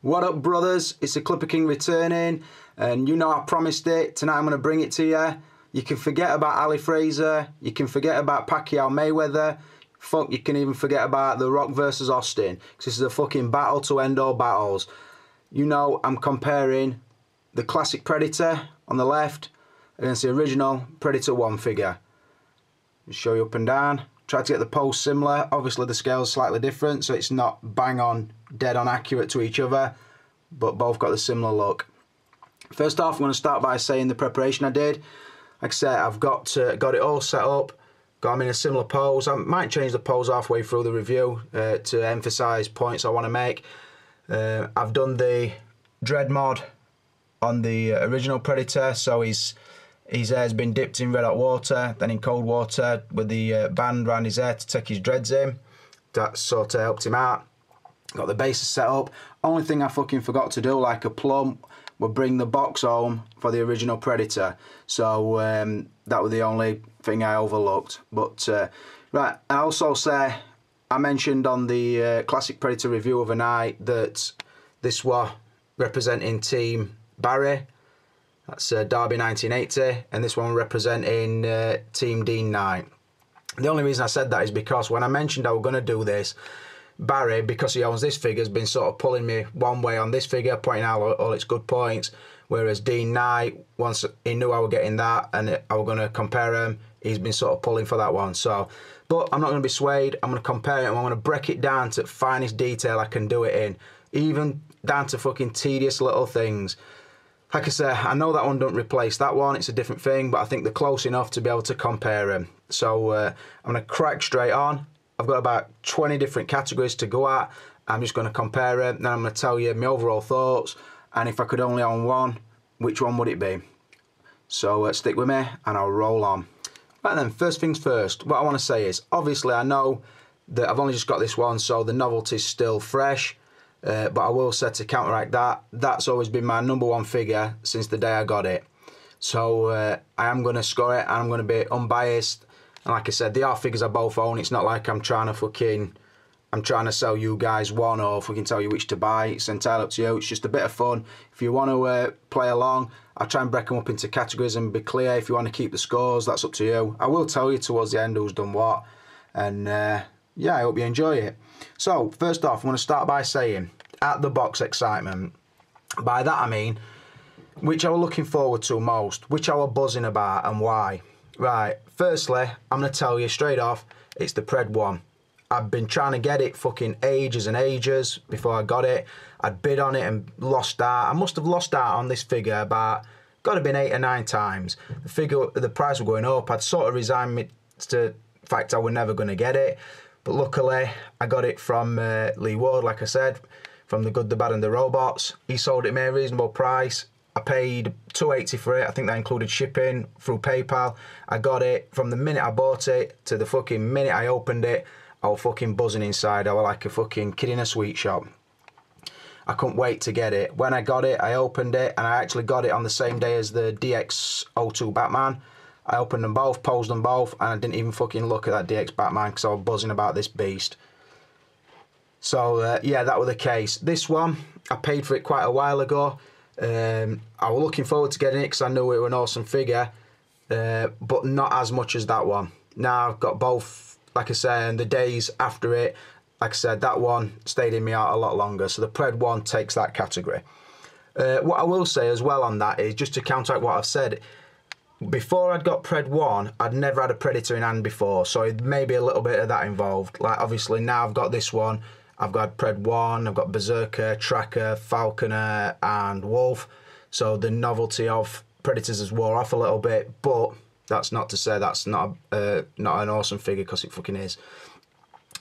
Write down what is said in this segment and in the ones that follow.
What up, brothers? It's the Clipper King returning, and you know I promised it. Tonight I'm going to bring it to you. You can forget about Ali Fraser. You can forget about Pacquiao Mayweather. Fuck, you can even forget about The Rock versus Austin, because this is a fucking battle to end all battles. You know I'm comparing the classic Predator on the left against the original Predator 1 figure. I'll show you up and down. Try to get the pose similar. Obviously the scale's slightly different, so it's not bang on, dead on accurate to each other, but both got the similar look. First off, I'm going to start by saying the preparation I did. Like I said, I've got it all set up, got them in a similar pose. I might change the pose halfway through the review to emphasise points I want to make. I've done the dread mod on the original Predator, so his hair's been dipped in red hot water, then in cold water with the band around his hair to take his dreads in. That sort of helped him out. Got the bases set up. Only thing I fucking forgot to do, like a plum, would bring the box home for the original Predator. So that was the only thing I overlooked. But right, I also say, I mentioned on the Classic Predator review overnight that this was representing Team Barry. That's Derby 1980, and this one representing Team Dean Knight. The only reason I said that is because when I mentioned I was going to do this, Barry, because he owns this figure, has been sort of pulling me one way on this figure, pointing out all its good points, whereas Dean Knight, once he knew I was getting that and I was going to compare them, he's been sort of pulling for that one. So, but I'm not going to be swayed. I'm going to compare it, and I'm going to break it down to the finest detail I can do it in, even down to fucking tedious little things. Like I say, I know that one don't replace that one, it's a different thing, but I think they're close enough to be able to compare them. So I'm going to crack straight on. I've got about 20 different categories to go at. I'm just going to compare them, then I'm going to tell you my overall thoughts, and if I could only own one, which one would it be? So stick with me and I'll roll on. Right then, first things first, what I want to say is, obviously I know that I've only just got this one, so the novelty's still fresh. But I will say, to counteract that, that's always been my #1 figure since the day I got it. So I am going to score it, and I'm going to be unbiased. And like I said, they are figures I both own. It's not like I'm trying to sell you guys one or fucking tell you which to buy. It's entirely up to you. It's just a bit of fun. If you want to play along, I'll try and break them up into categories and be clear. If you want to keep the scores, that's up to you. I will tell you towards the end who's done what. And yeah, I hope you enjoy it. So, first off, I'm going to start by saying, at the box excitement. By that I mean, which I was looking forward to most, which I was buzzing about, and why. Right, firstly, I'm going to tell you straight off, it's the Pred 1. I've been trying to get it fucking ages and ages before I got it. I'd bid on it and lost out. I must have lost out on this figure about, got to have been 8 or 9 times. The price was going up. I'd sort of resigned me to the fact I was never going to get it. But luckily, I got it from Lee Ward, like I said, from The Good, The Bad and The Robots. He sold it me at a reasonable price. I paid $2.80 for it. I think that included shipping through PayPal. I got it from the minute I bought it to the fucking minute I opened it. I was fucking buzzing inside. I was like a fucking kid in a sweet shop. I couldn't wait to get it. When I got it, I opened it, and I actually got it on the same day as the DX02 Batman. I opened them both, posed them both, and I didn't even fucking look at that DX Batman because I was buzzing about this beast. So yeah, that was the case. This one, I paid for it quite a while ago. I was looking forward to getting it because I knew it was an awesome figure, but not as much as that one. Now I've got both, like I say, and the days after it, like I said, that one stayed in me out a lot longer. So the Pred 1 takes that category. What I will say as well on that is, just to counteract what I've said, before I'd got Pred 1, I'd never had a Predator in hand before, so maybe a little bit of that involved. Like, obviously now I've got this one, I've got Pred 1, I've got Berserker, Tracker, Falconer and Wolf, so the novelty of Predators has wore off a little bit, but that's not to say that's not an awesome figure, because it fucking is.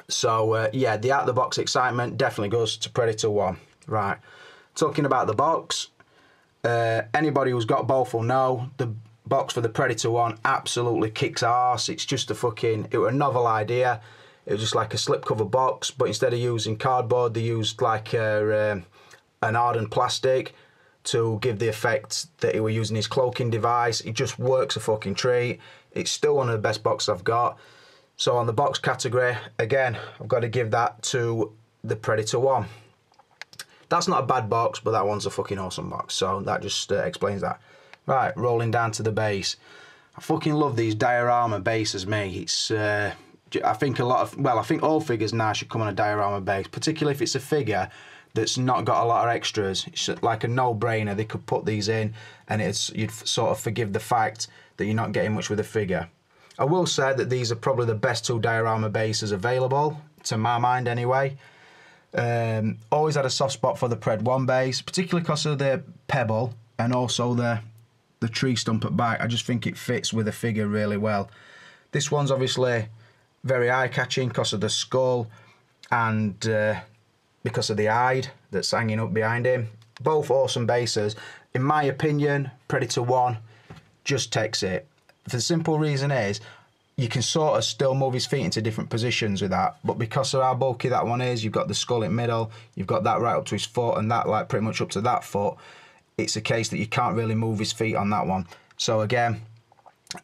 So yeah, the out-of-the-box excitement definitely goes to Predator 1. Right, talking about the box, anybody who's got both will know, the box for the Predator 1 absolutely kicks arse. It's just a fucking, it was a novel idea. It was just like a slipcover box, but instead of using cardboard, they used like an hardened plastic to give the effect that he was using his cloaking device. It just works a fucking treat. It's still one of the best boxes I've got. So on the box category, again, I've got to give that to the Predator 1. That's not a bad box, but that one's a fucking awesome box. So that just explains that. Right, rolling down to the base. I fucking love these diorama bases, mate. It's, I think I think all figures now should come on a diorama base, particularly if it's a figure that's not got a lot of extras. It's like a no-brainer. They could put these in, and you'd sort of forgive the fact that you're not getting much with a figure. I will say that these are probably the best 2 diorama bases available, to my mind anyway. Always had a soft spot for the Pred 1 base, particularly because of the pebble and also the tree stump at back. I just think it fits with the figure really well. This one's obviously very eye-catching because of the skull and because of the hide that's hanging up behind him. Both awesome bases. In my opinion, Predator 1 just takes it. The simple reason is you can sort of still move his feet into different positions with that, but because of how bulky that one is, you've got the skull in middle, you've got that right up to his foot and that like pretty much up to that foot. It's a case that you can't really move his feet on that one. So again,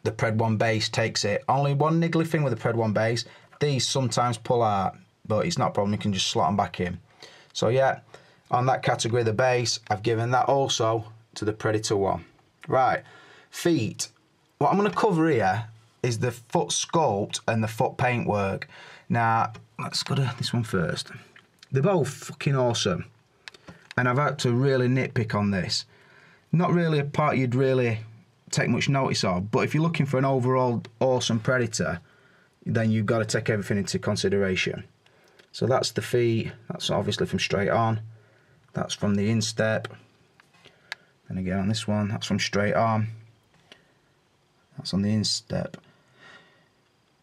the Pred 1 base takes it. Only one niggly thing with the Pred 1 base, these sometimes pull out, but it's not a problem, you can just slot them back in. So yeah, on that category, the base, I've given that also to the Predator 1. Right, feet. What I'm going to cover here is the foot sculpt and the foot paintwork. Now, let's go to this one first. They're both fucking awesome. And I've had to really nitpick on this. Not really a part you'd really take much notice of, but if you're looking for an overall awesome Predator, then you've got to take everything into consideration. So that's the feet, that's obviously from straight on. That's from the instep. And again on this one, that's from straight on. That's on the instep.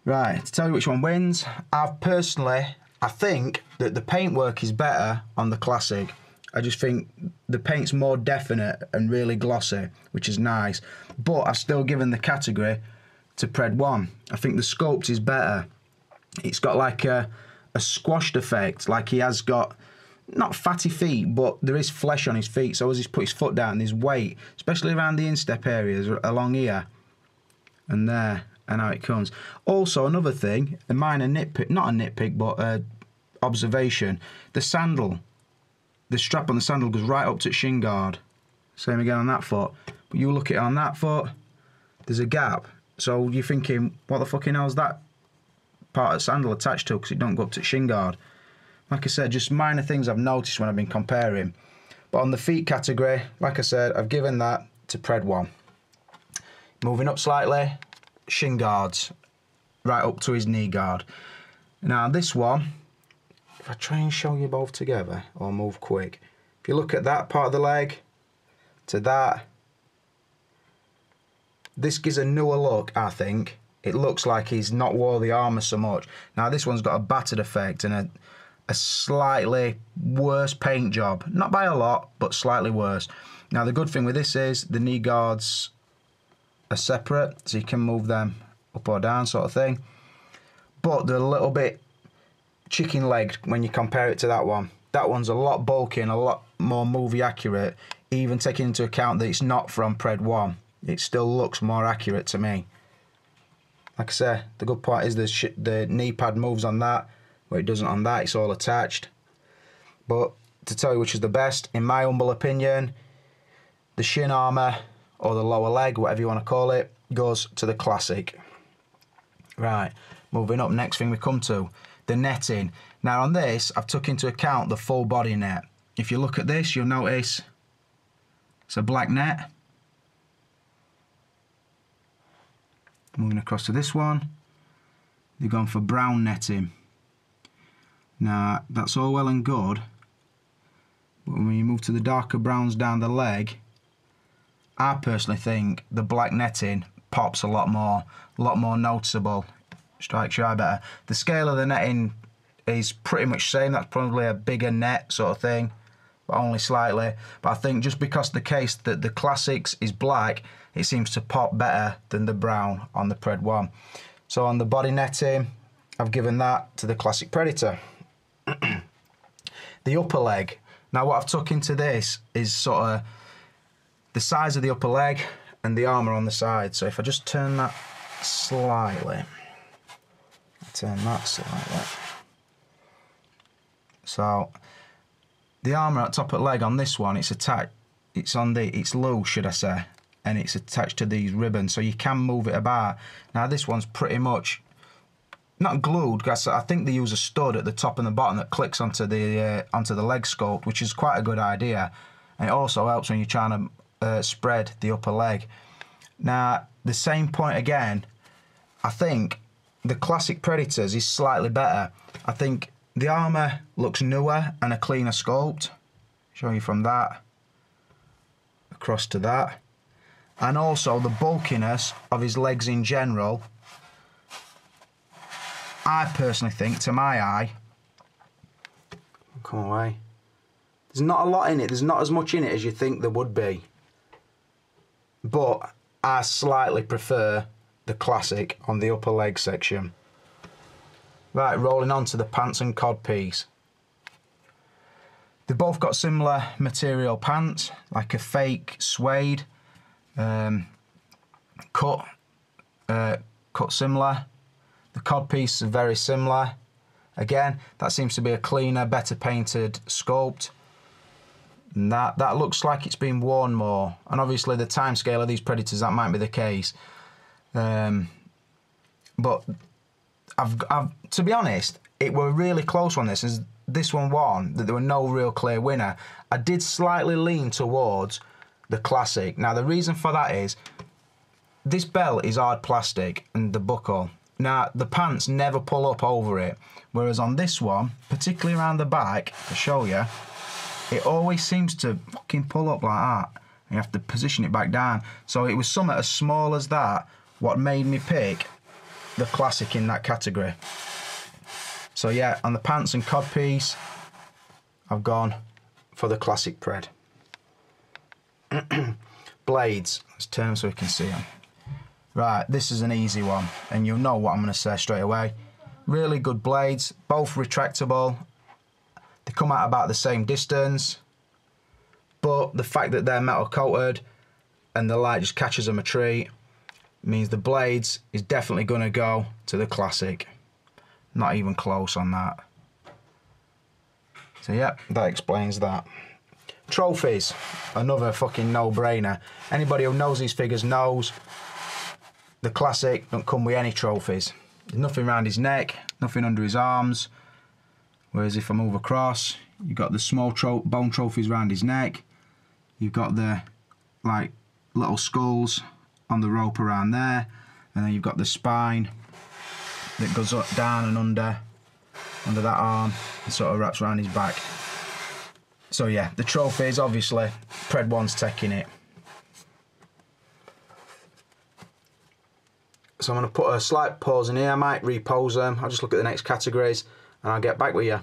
Right, to tell you which one wins, I think that the paintwork is better on the Classic. I just think the paint's more definite and really glossy, which is nice. But I've still given the category to Pred 1. I think the sculpt is better. It's got like a squashed effect, like he has got, not fatty feet, but there is flesh on his feet. So as he's put his foot down, there's weight, especially around the instep areas, along here and there, and how it comes. Also, another thing, a minor nitpick, not a nitpick, but observation, the sandal. The strap on the sandal goes right up to its shin guard. Same again on that foot. But you look at it on that foot, there's a gap. So you're thinking, what the fucking hell's that part of the sandal attached to? Because it don't go up to its shin guard. Like I said, just minor things I've noticed when I've been comparing. But on the feet category, like I said, I've given that to Pred 1. Moving up slightly, shin guards, right up to his knee guard. Now this one, if I try and show you both together, or move quick, if you look at that part of the leg, to that, this gives a newer look, I think. It looks like he's not wore the armour so much. Now this one's got a battered effect and a slightly worse paint job. Not by a lot, but slightly worse. Now the good thing with this is the knee guards are separate, so you can move them up or down sort of thing. But they're a little bit chicken legged when you compare it to that one. That one's a lot bulky and a lot more movie accurate, even taking into account that it's not from Pred 1. It still looks more accurate to me. Like I say, the good part is the knee pad moves on that, where it doesn't on that, it's all attached. But to tell you which is the best, in my humble opinion, the shin armour, or the lower leg, whatever you want to call it, goes to the Classic. Right, moving up, next thing we come to, the netting. Now on this, I've took into account the full body net. If you look at this, you'll notice it's a black net. Moving across to this one, they've gone for brown netting. Now, that's all well and good, but when you move to the darker browns down the leg, I personally think the black netting pops a lot more noticeable, strikes your eye better. The scale of the netting is pretty much the same, that's probably a bigger net sort of thing, but only slightly. But I think just because the case that the Classics is black, it seems to pop better than the brown on the Pred 1. So on the body netting, I've given that to the Classic Predator. The upper leg. Now what I've took into this is sort of the size of the upper leg and the armour on the side. So if I just turn that slightly, so The armour at top of the leg on this one, it's attached. It's loose, should I say, and it's attached to these ribbons, so you can move it about. Now this one's pretty much not glued, because I think they use a stud at the top and the bottom that clicks onto the leg sculpt, which is quite a good idea, and it also helps when you're trying to spread the upper leg. Now the same point again, I think the classic Predators is slightly better. I think the armour looks newer and a cleaner sculpt. Show you from that across to that, and also the bulkiness of his legs in general, I personally think, to my eye, come away, there's not a lot in it, there's not as much in it as you think there would be, but I slightly prefer the classic on the upper leg section. Right, rolling on to the pants and codpiece. They've both got similar material pants, like a fake suede, cut similar. The codpiece is very similar. Again, that seems to be a cleaner, better painted sculpt. And that looks like it's been worn more. And obviously the time scale of these Predators, that might be the case. But to be honest, it were a really close one. This one won, that there were no real clear winner. I did slightly lean towards the classic. Now the reason for that is, this belt is hard plastic and the buckle. Now the pants never pull up over it, whereas on this one, particularly around the back, to show you, it always seems to fucking pull up like that. You have to position it back down. So it was something as small as that what made me pick the classic in that category. So yeah, on the pants and codpiece, I've gone for the classic Pred. Blades, let's turn them so we can see them. Right, this is an easy one, and you'll know what I'm going to say straight away. Really good blades, both retractable. They come out about the same distance, but the fact that they're metal coated and the light just catches them a treat means the blades is definitely going to go to the classic. Not even close on that. So yeah, that explains that. Trophies, another fucking no-brainer. Anybody who knows these figures knows the classic don't come with any trophies. There's nothing around his neck, nothing under his arms. Whereas if I move across, you've got the small bone trophies around his neck. You've got the like little skulls on the rope around there, and then you've got the spine that goes up, down and under that arm and sort of wraps around his back. So yeah, the trophies, obviously, Pred 1's taking it. So I'm going to put a slight pause in here. I might repose them. I'll just look at the next categories and I'll get back with you.